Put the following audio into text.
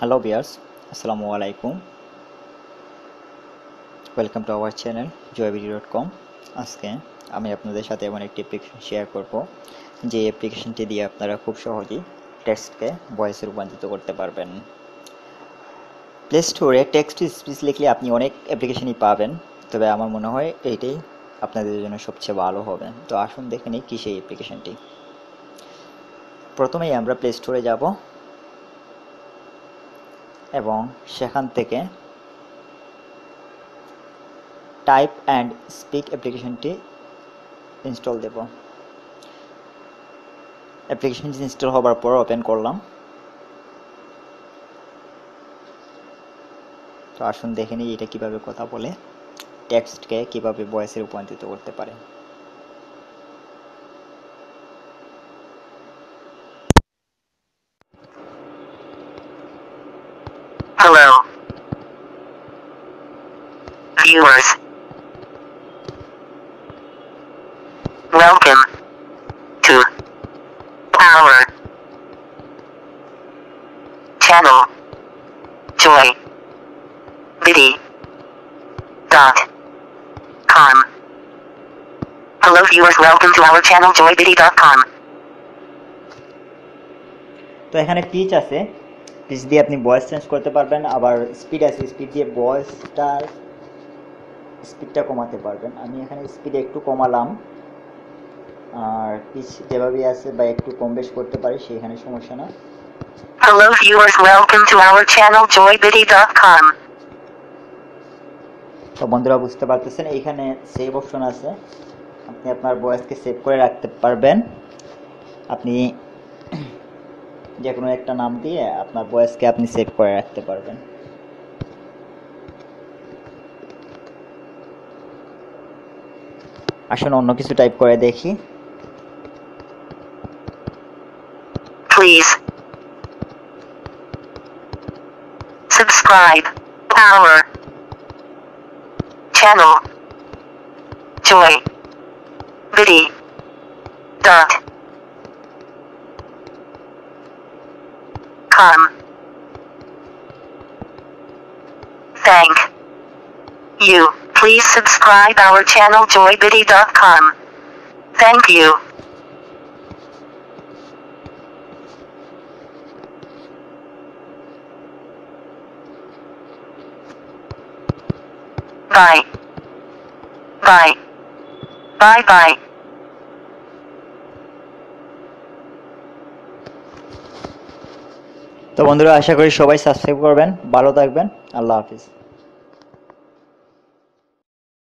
Hello viewers, Assalamu alaikum. Welcome to our channel JOYBD.COM. আজকে আমি আপনাদের সাথে এমন একটি অ্যাপ্লিকেশন শেয়ার করব যে অ্যাপ্লিকেশনটি দিয়ে আপনারা খুব সহজেই টেক্সটকে ভয়েসে রূপান্তরিত করতে পারবেন। প্লে স্টোরে টেক্সট টু স্পিচ লিখলে আপনি অনেক অ্যাপ্লিকেশনই পাবেন, তবে আমার মনে হয় এইটাই আপনাদের জন্য সবচেয়ে ভালো হবে। তো আসুন দেখে নিই কী সেই অ্যাপ্লিকেশনটি। প্রথমেই আমরা প্লে স্টোরে যাব এবং সেখান থেকে টাইপ অ্যান্ড স্পিক অ্যাপ্লিকেশনটি ইনস্টল দেব। অ্যাপ্লিকেশনটি ইনস্টল হওয়ার পর ওপেন করলাম। তো আসুন দেখে নিই এটা কীভাবে কথা বলে টেক্সটকে কীভাবে ভয়েসে রূপান্তরিত করতে পারে। Hello, viewers. Welcome to our channel JOYBD.COM. Hello viewers, welcome to our channel JOYBD.COM. তো এখানে পিচ আছে, পিচ দিয়ে আপনি ভয়েস চেঞ্জ করতে পারবেন, আবার স্পিড আছে, স্পিড দিয়ে স্পিডটা কমাতে পারবেন। আমি এখানে স্পিড একটু কমালাম, আর পিচ যেভাবে আছে বা একটু কম বেশ করতে পারি, সেখানে সমস্যা না। Hello viewers, welcome to our channel JOYBD.COM. তো বন্ধুরা বুঝতে পারতেছেন এইখানে সেভ অপশন আছে, আপনি আপনার ভয়েসকে সেভ করে রাখতে পারবেন। আপনি যে কোনো একটা নাম দিয়ে আপনার ভয়েসকে আপনি সেভ করে রাখতে পারবেন। আসুন অন্য কিছু টাইপ করে দেখি। Please subscribe our channel JOYBD.COM. Thank you. Please subscribe our channel JOYBD.COM. Thank you. Bye. Bye. Bye bye. তো বন্ধুরা আশা করি সবাই সাবস্ক্রাইব করবেন। ভালো থাকবেন। আল্লাহ হাফিজ।